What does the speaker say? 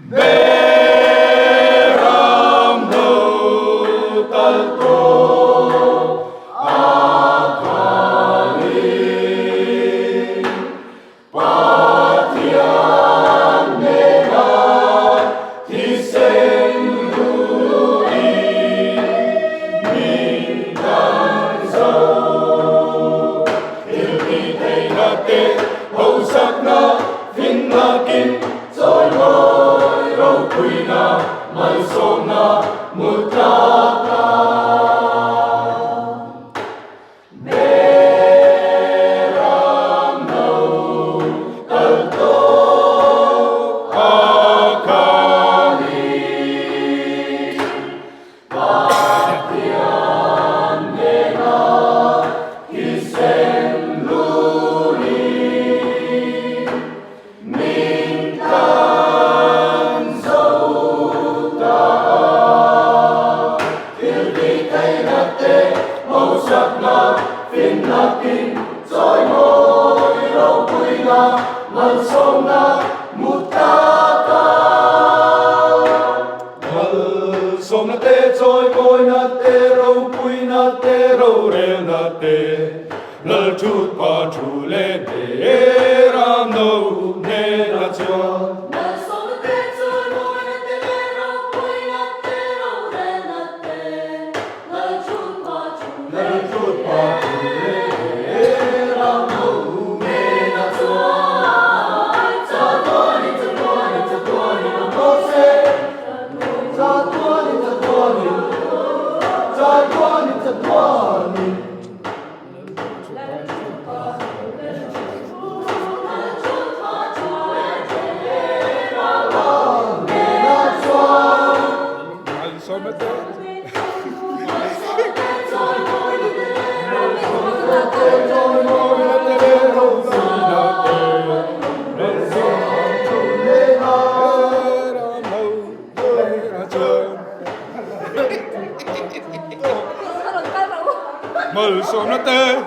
Beram no talto akali patian mena tisenlui mindan zau ilmi nate hausak na finnakin Rồi ngồi râu quỳ na, mân sôm na, mút ra ca. Beram nâu tal tô akali. Patian mena kisen luli. Finnakin rồi ngồi râu quỳ na mân sôm na mút ta ca mân sôm na te rồi ngồi na te râu quỳ na te râu reo na te lal chút pa chu le te ram no ne na cho Mời số nó tê